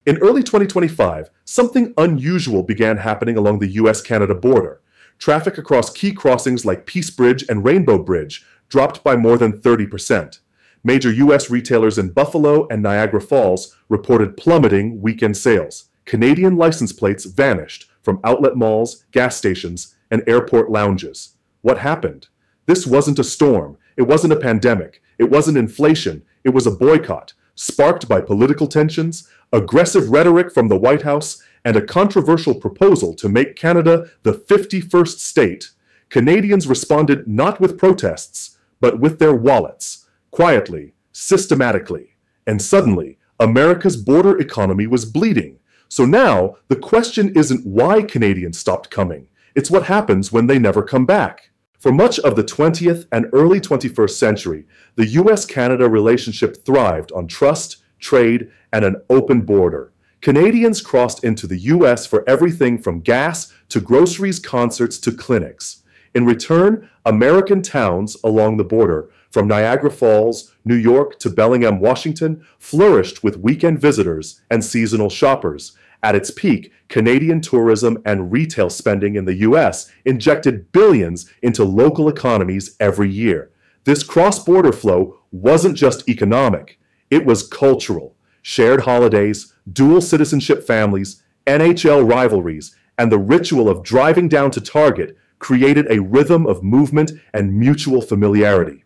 In early 2025, something unusual began happening along the US-Canada border. Traffic across key crossings like Peace Bridge and Rainbow Bridge dropped by more than 30%. Major US retailers in Buffalo and Niagara Falls reported plummeting weekend sales. Canadian license plates vanished from outlet malls, gas stations, and airport lounges. What happened? This wasn't a storm. It wasn't a pandemic. It wasn't inflation. It was a boycott, sparked by political tensions, aggressive rhetoric from the White House, and a controversial proposal to make Canada the 51st state. Canadians responded not with protests, but with their wallets, quietly, systematically. And suddenly, America's border economy was bleeding. So now, the question isn't why Canadians stopped coming. It's what happens when they never come back. For much of the 20th and early 21st century, the US-Canada relationship thrived on trust, trade, and an open border. Canadians crossed into the US for everything from gas to groceries, concerts to clinics. In return, American towns along the border, from Niagara Falls, New York to Bellingham, Washington, flourished with weekend visitors and seasonal shoppers. At its peak, Canadian tourism and retail spending in the US injected billions into local economies every year. This cross-border flow wasn't just economic, it was cultural. Shared holidays, dual citizenship families, NHL rivalries, and the ritual of driving down to Target created a rhythm of movement and mutual familiarity.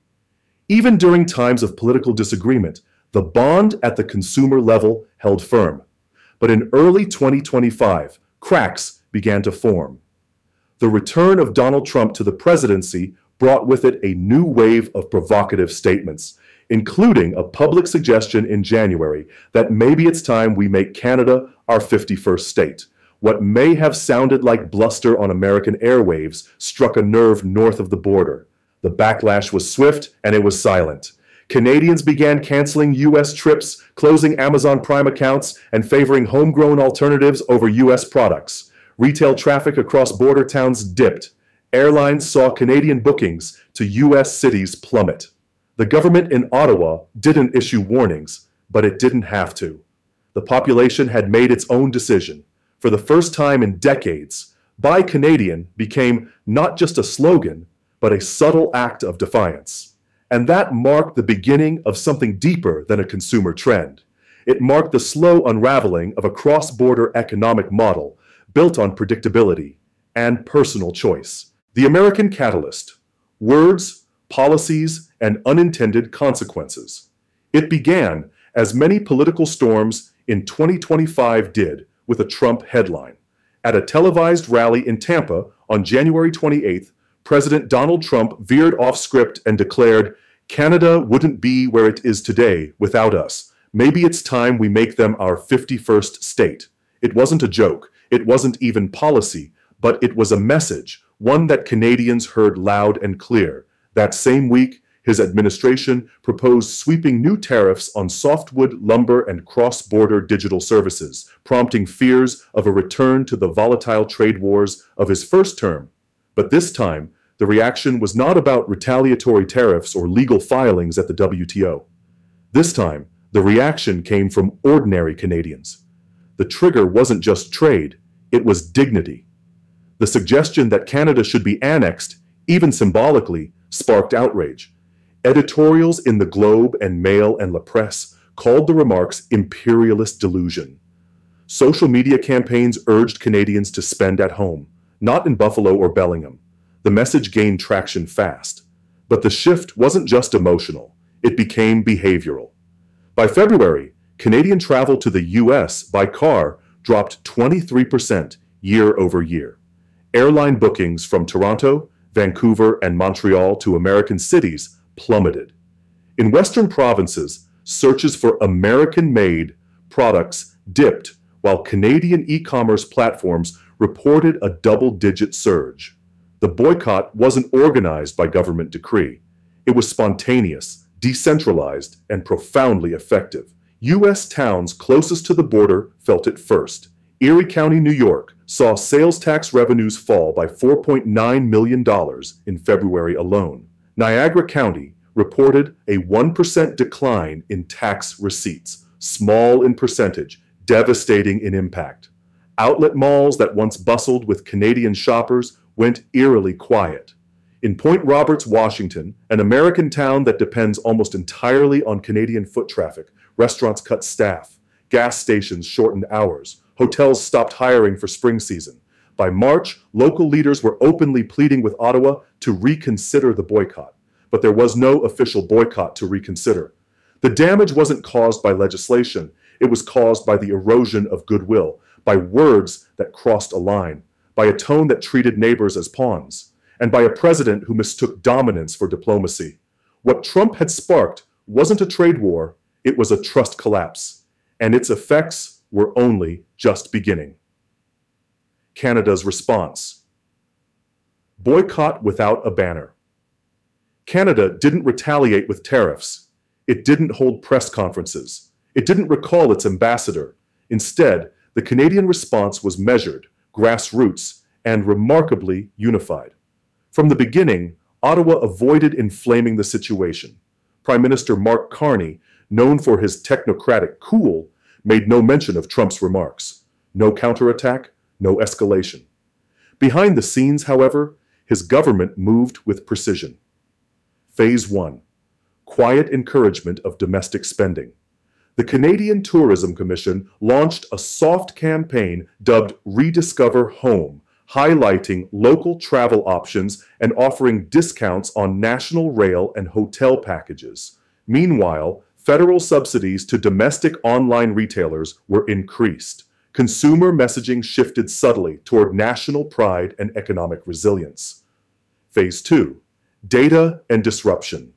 Even during times of political disagreement, the bond at the consumer level held firm. But in early 2025, cracks began to form. The return of Donald Trump to the presidency brought with it a new wave of provocative statements, including a public suggestion in January that maybe it's time we make Canada our 51st state. What may have sounded like bluster on American airwaves struck a nerve north of the border. The backlash was swift and it was silent. Canadians began canceling US trips, closing Amazon Prime accounts, and favoring homegrown alternatives over US products. Retail traffic across border towns dipped. Airlines saw Canadian bookings to US cities plummet. The government in Ottawa didn't issue warnings, but it didn't have to. The population had made its own decision. For the first time in decades, Buy Canadian became not just a slogan, but a subtle act of defiance. And that marked the beginning of something deeper than a consumer trend. It marked the slow unraveling of a cross-border economic model built on predictability and personal choice. The American catalyst: words, policies, and unintended consequences. It began, as many political storms in 2025 did, with a Trump headline. At a televised rally in Tampa on January 28th, President Donald Trump veered off script and declared, "Canada wouldn't be where it is today without us. Maybe it's time we make them our 51st state." It wasn't a joke. It wasn't even policy, but it was a message, one that Canadians heard loud and clear. That same week, his administration proposed sweeping new tariffs on softwood, lumber, and cross-border digital services, prompting fears of a return to the volatile trade wars of his first term. But this time, the reaction was not about retaliatory tariffs or legal filings at the WTO. This time, the reaction came from ordinary Canadians. The trigger wasn't just trade, it was dignity. The suggestion that Canada should be annexed, even symbolically, sparked outrage. Editorials in the Globe and Mail and La Presse called the remarks imperialist delusion. Social media campaigns urged Canadians to spend at home, not in Buffalo or Bellingham. The message gained traction fast. But the shift wasn't just emotional, it became behavioral. By February, Canadian travel to the US by car dropped 23% year over year. Airline bookings from Toronto, Vancouver, and Montreal to American cities plummeted. In Western provinces, searches for American-made products dipped, while Canadian e-commerce platforms reported a double-digit surge. The boycott wasn't organized by government decree. It was spontaneous, decentralized, and profoundly effective. U.S. towns closest to the border felt it first. Erie County, New York, saw sales tax revenues fall by $4.9 million in February alone. Niagara County reported a 1% decline in tax receipts, small in percentage, devastating in impact. Outlet malls that once bustled with Canadian shoppers went eerily quiet. In Point Roberts, Washington, an American town that depends almost entirely on Canadian foot traffic, restaurants cut staff, gas stations shortened hours, hotels stopped hiring for spring season. By March, local leaders were openly pleading with Ottawa to reconsider the boycott, but there was no official boycott to reconsider. The damage wasn't caused by legislation, it was caused by the erosion of goodwill, by words that crossed a line, by a tone that treated neighbors as pawns, and by a president who mistook dominance for diplomacy. What Trump had sparked wasn't a trade war, it was a trust collapse, and its effects were only just beginning. Canada's response. Boycott without a banner. Canada didn't retaliate with tariffs. It didn't hold press conferences. It didn't recall its ambassador. Instead, the Canadian response was measured, grassroots, and remarkably unified. From the beginning, Ottawa avoided inflaming the situation. Prime Minister Mark Carney, known for his technocratic cool, made no mention of Trump's remarks. No counterattack, no escalation. Behind the scenes, however, his government moved with precision. Phase 1. Quiet encouragement of domestic spending. The Canadian Tourism Commission launched a soft campaign dubbed Rediscover Home, highlighting local travel options and offering discounts on national rail and hotel packages. Meanwhile, federal subsidies to domestic online retailers were increased. Consumer messaging shifted subtly toward national pride and economic resilience. Phase 2. Data and disruption.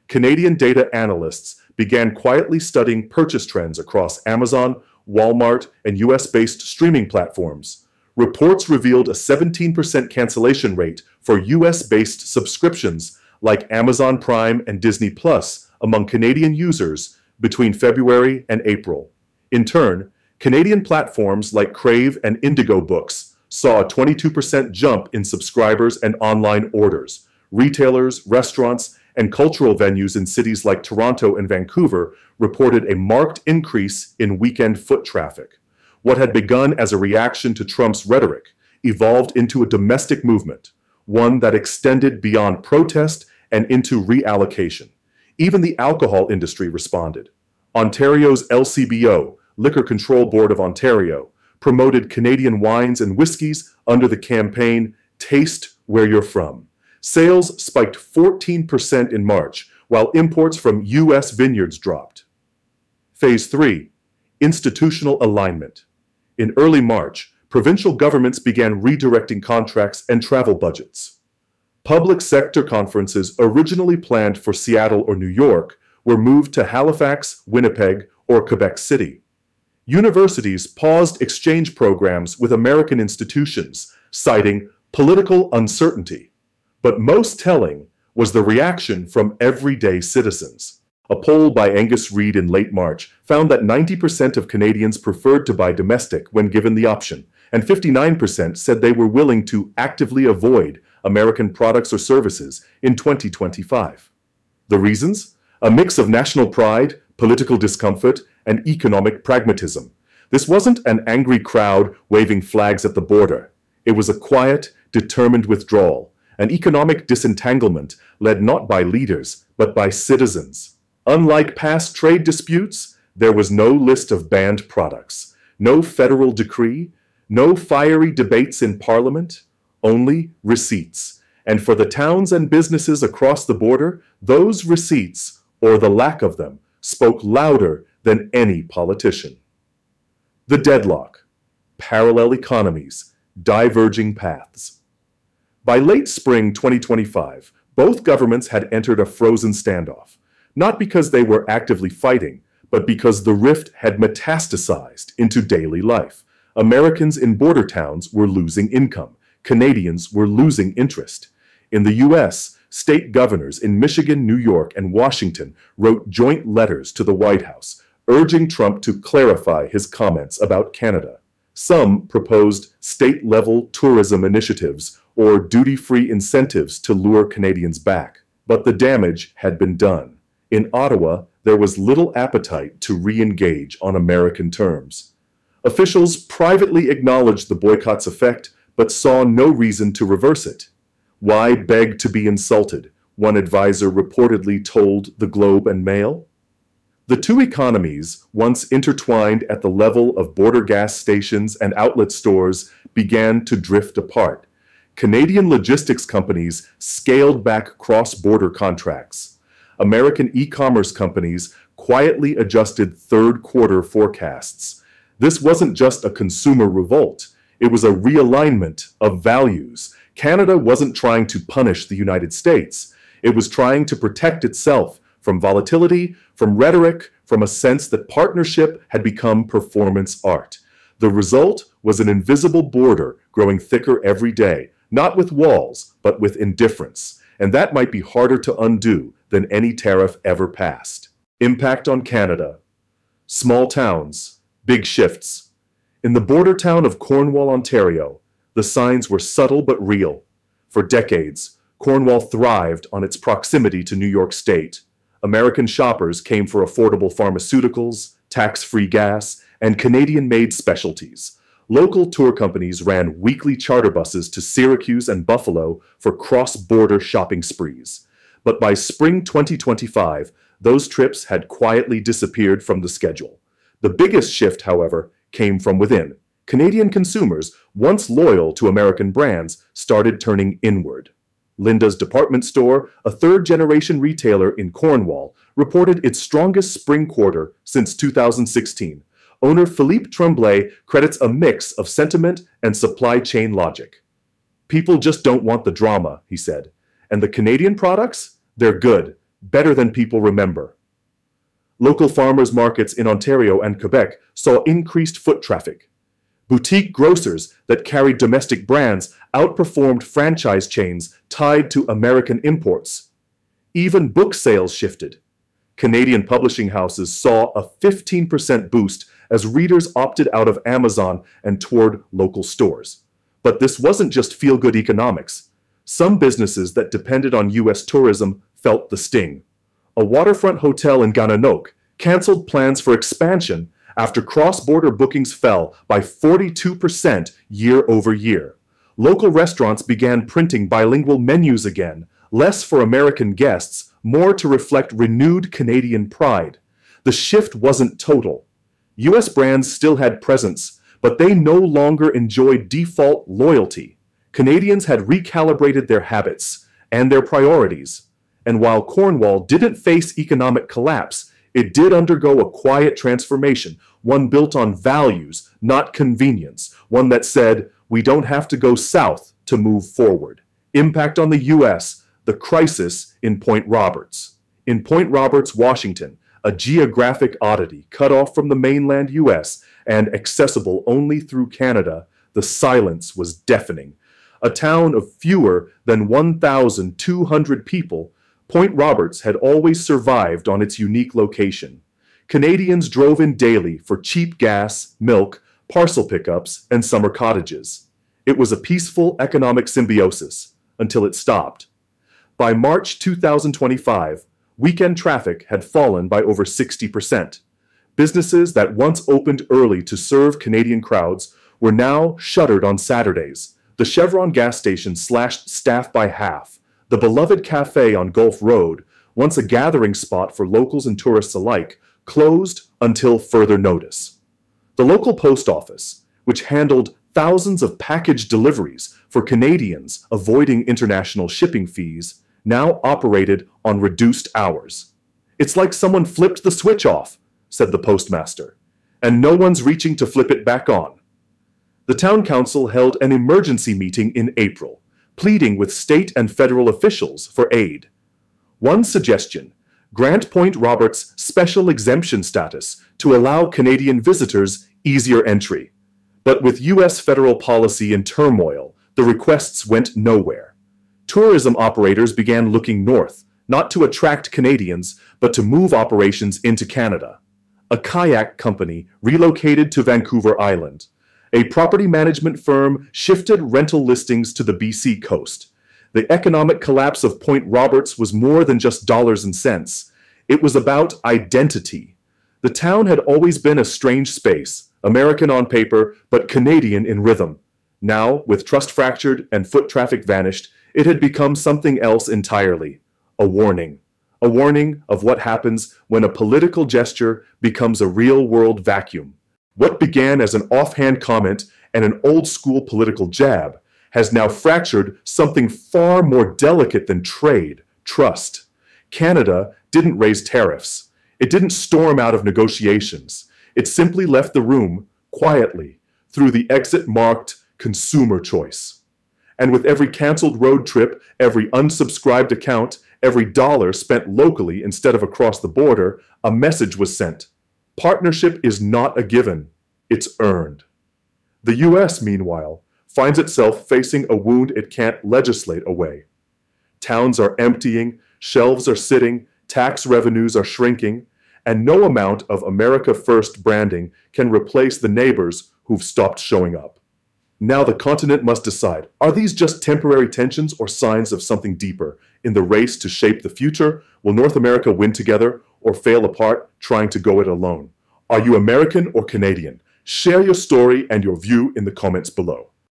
Canadian data analysts began quietly studying purchase trends across Amazon, Walmart, and US-based streaming platforms. Reports revealed a 17% cancellation rate for US-based subscriptions like Amazon Prime and Disney Plus among Canadian users between February and April. In turn, Canadian platforms like Crave and Indigo Books saw a 22% jump in subscribers and online orders. Retailers, restaurants, and cultural venues in cities like Toronto and Vancouver reported a marked increase in weekend foot traffic. What had begun as a reaction to Trump's rhetoric evolved into a domestic movement, one that extended beyond protest and into reallocation. Even the alcohol industry responded. Ontario's LCBO, Liquor Control Board of Ontario, promoted Canadian wines and whiskies under the campaign Taste Where You're From. Sales spiked 14% in March, while imports from U.S. vineyards dropped. Phase 3. Institutional alignment. In early March, provincial governments began redirecting contracts and travel budgets. Public sector conferences originally planned for Seattle or New York were moved to Halifax, Winnipeg, or Quebec City. Universities paused exchange programs with American institutions, citing political uncertainty. But most telling was the reaction from everyday citizens. A poll by Angus Reid in late March found that 90% of Canadians preferred to buy domestic when given the option, and 59% said they were willing to actively avoid American products or services in 2025. The reasons? A mix of national pride, political discomfort, and economic pragmatism. This wasn't an angry crowd waving flags at the border. It was a quiet, determined withdrawal, an economic disentanglement led not by leaders, but by citizens. Unlike past trade disputes, there was no list of banned products, no federal decree, no fiery debates in Parliament, only receipts. And for the towns and businesses across the border, those receipts, or the lack of them, spoke louder than any politician. The deadlock, parallel economies, diverging paths. By late spring 2025, both governments had entered a frozen standoff, not because they were actively fighting, but because the rift had metastasized into daily life. Americans in border towns were losing income. Canadians were losing interest. In the U.S., state governors in Michigan, New York, and Washington wrote joint letters to the White House, urging Trump to clarify his comments about Canada. Some proposed state-level tourism initiatives or duty-free incentives to lure Canadians back. But the damage had been done. In Ottawa, there was little appetite to re-engage on American terms. Officials privately acknowledged the boycott's effect, but saw no reason to reverse it. Why beg to be insulted? One advisor reportedly told the Globe and Mail. The two economies, once intertwined at the level of border gas stations and outlet stores, began to drift apart. Canadian logistics companies scaled back cross-border contracts. American e-commerce companies quietly adjusted third-quarter forecasts. This wasn't just a consumer revolt. It was a realignment of values. Canada wasn't trying to punish the United States. It was trying to protect itself from volatility, from rhetoric, from a sense that partnership had become performance art. The result was an invisible border growing thicker every day, not with walls, but with indifference. And that might be harder to undo than any tariff ever passed. Impact on Canada. Small towns, big shifts. In the border town of Cornwall, Ontario, the signs were subtle but real. For decades, Cornwall thrived on its proximity to New York State. American shoppers came for affordable pharmaceuticals, tax-free gas, and Canadian-made specialties. Local tour companies ran weekly charter buses to Syracuse and Buffalo for cross-border shopping sprees. But by spring 2025, those trips had quietly disappeared from the schedule. The biggest shift, however, came from within. Canadian consumers, once loyal to American brands, started turning inward. Linda's department store, a third-generation retailer in Cornwall, reported its strongest spring quarter since 2016. Owner Philippe Tremblay credits a mix of sentiment and supply chain logic. "People just don't want the drama," he said. "And the Canadian products? They're good, better than people remember." Local farmers' markets in Ontario and Quebec saw increased foot traffic. Boutique grocers that carried domestic brands outperformed franchise chains tied to American imports. Even book sales shifted. Canadian publishing houses saw a 15% boost as readers opted out of Amazon and toward local stores. But this wasn't just feel-good economics. Some businesses that depended on U.S. tourism felt the sting. A waterfront hotel in Gananoque canceled plans for expansion after cross-border bookings fell by 42% year over year. Local restaurants began printing bilingual menus again, less for American guests, more to reflect renewed Canadian pride. The shift wasn't total. U.S. brands still had presence, but they no longer enjoyed default loyalty. Canadians had recalibrated their habits and their priorities. And while Cornwall didn't face economic collapse, it did undergo a quiet transformation, one built on values, not convenience, one that said, we don't have to go south to move forward. Impact on the U.S., the crisis in Point Roberts. In Point Roberts, Washington, a geographic oddity cut off from the mainland U.S. and accessible only through Canada, the silence was deafening. A town of fewer than 1,200 people, Point Roberts had always survived on its unique location. Canadians drove in daily for cheap gas, milk, parcel pickups, and summer cottages. It was a peaceful economic symbiosis until it stopped. By March 2025, weekend traffic had fallen by over 60%. Businesses that once opened early to serve Canadian crowds were now shuttered on Saturdays. The Chevron gas station slashed staff by half. The beloved cafe on Gulf Road, once a gathering spot for locals and tourists alike, closed until further notice. The local post office, which handled thousands of package deliveries for Canadians avoiding international shipping fees, now operated on reduced hours. "It's like someone flipped the switch off," said the postmaster, "and no one's reaching to flip it back on." The town council held an emergency meeting in April, pleading with state and federal officials for aid. One suggestion: grant Point Roberts special exemption status to allow Canadian visitors easier entry. But with U.S. federal policy in turmoil, the requests went nowhere. Tourism operators began looking north, not to attract Canadians, but to move operations into Canada. A kayak company relocated to Vancouver Island. A property management firm shifted rental listings to the BC coast. The economic collapse of Point Roberts was more than just dollars and cents. It was about identity. The town had always been a strange space, American on paper, but Canadian in rhythm. Now, with trust fractured and foot traffic vanished, it had become something else entirely. A warning. A warning of what happens when a political gesture becomes a real-world vacuum. What began as an offhand comment and an old-school political jab has now fractured something far more delicate than trade, trust. Canada didn't raise tariffs. It didn't storm out of negotiations. It simply left the room, quietly, through the exit marked consumer choice. And with every canceled road trip, every unsubscribed account, every dollar spent locally instead of across the border, a message was sent. Partnership is not a given, it's earned. The U.S., meanwhile, finds itself facing a wound it can't legislate away. Towns are emptying, shelves are sitting, tax revenues are shrinking, and no amount of America First branding can replace the neighbors who've stopped showing up. Now the continent must decide, are these just temporary tensions or signs of something deeper? In the race to shape the future, will North America win together or fail apart trying to go it alone? Are you American or Canadian? Share your story and your view in the comments below.